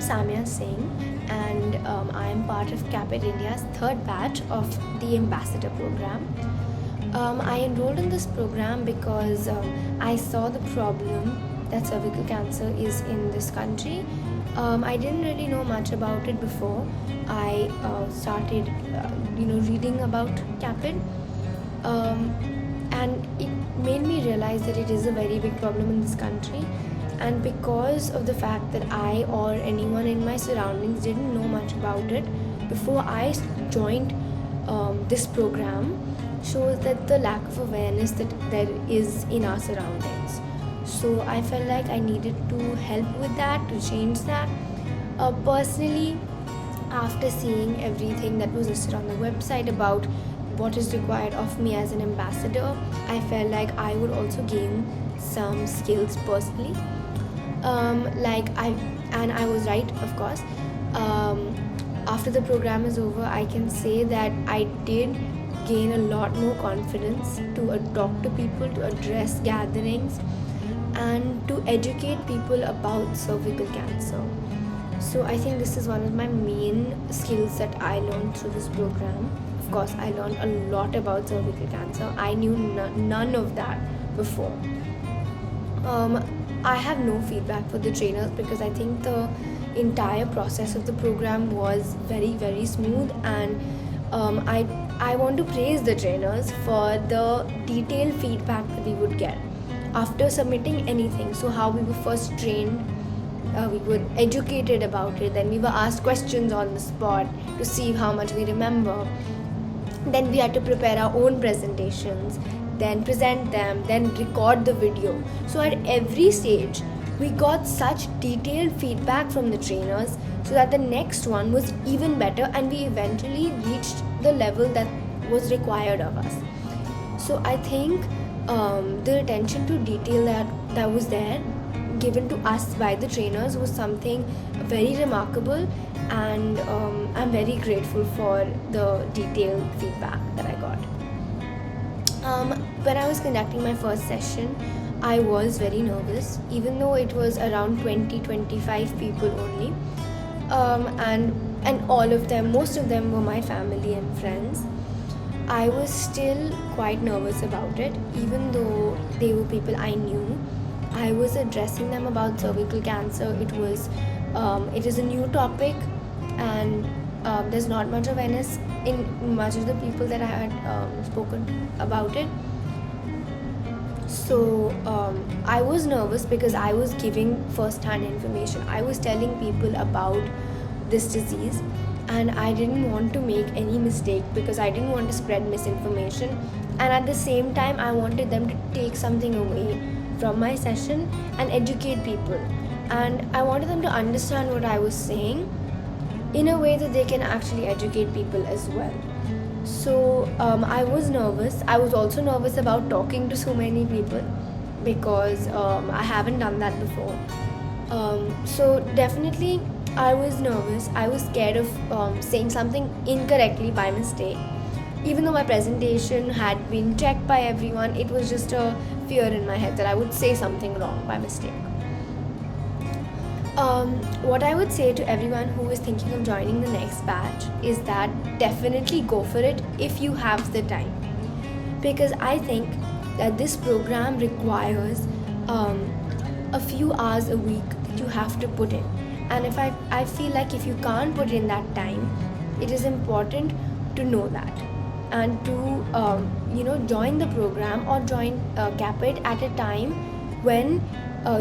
Samya Singh, and I am part of CAPED India's third batch of the Ambassador program. I enrolled in this program because I saw the problem that cervical cancer is in this country. I didn't really know much about it before I started, reading about CAPED, and it made me realize that it is a very big problem in this country. And because of the fact that I or anyone in my surroundings didn't know much about it before I joined this program, shows that the lack of awareness that there is in our surroundings. So I felt like I needed to help with that, to change that. Personally, after seeing everything that was listed on the website about what is required of me as an ambassador, I felt like I would also gain some skills personally. I was right, of course. After the program is over, I can say that I did gain a lot more confidence to talk to people, to address gatherings, and to educate people about cervical cancer. So I think this is one of my main skills that I learned through this program. Of course, I learned a lot about cervical cancer. I knew none of that before. I have no feedback for the trainers because I think the entire process of the program was very, very smooth, and I want to praise the trainers for the detailed feedback that we would get after submitting anything. So how we were first trained, we were educated about it, then we were asked questions on the spot to see how much we remember. Then we had to prepare our own presentations, then present them, then record the video. So at every stage, we got such detailed feedback from the trainers so that the next one was even better, and we eventually reached the level that was required of us. So I think the attention to detail that was there, given to us by the trainers, was something very remarkable, and I'm very grateful for the detailed feedback that I got. When I was conducting my first session, I was very nervous, even though it was around 20-25 people only, and all of them, most of them were my family and friends. I was still quite nervous about it, even though they were people I knew. I was addressing them about cervical cancer. It is a new topic, and there's not much awareness in much of the people that I had spoken about it. So I was nervous because I was giving first-hand information. I was telling people about this disease, and I didn't want to make any mistake because I didn't want to spread misinformation, and at the same time I wanted them to take something away from my session and educate people, and I wanted them to understand what I was saying in a way that they can actually educate people as well. So I was nervous. I was also nervous about talking to so many people because I haven't done that before. So definitely I was nervous. I was scared of saying something incorrectly by mistake. Even though my presentation had been checked by everyone, it was just a fear in my head that I would say something wrong by mistake. What I would say to everyone who is thinking of joining the next batch is that definitely go for it if you have the time, because I think that this program requires a few hours a week that you have to put in, and if I feel like if you can't put in that time, it is important to know that and to join the program or join CAPED at a time when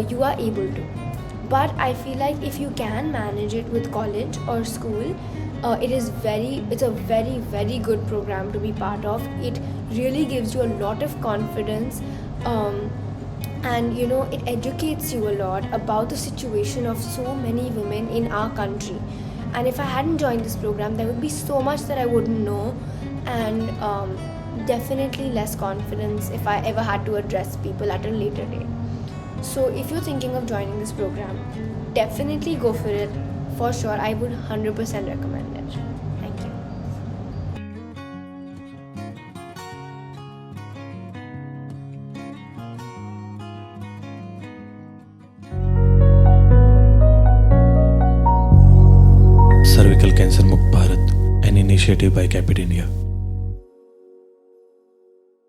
you are able to. But I feel like if you can manage it with college or school, it's a very, very good program to be part of. It really gives you a lot of confidence, and it educates you a lot about the situation of so many women in our country. And if I hadn't joined this program, there would be so much that I wouldn't know, and definitely less confidence if I ever had to address people at a later date. So if you're thinking of joining this program, definitely go for it. For sure, I would 100% recommend it. Thank you. Cervical Cancer Mukt Bharat, an initiative by CAPED India.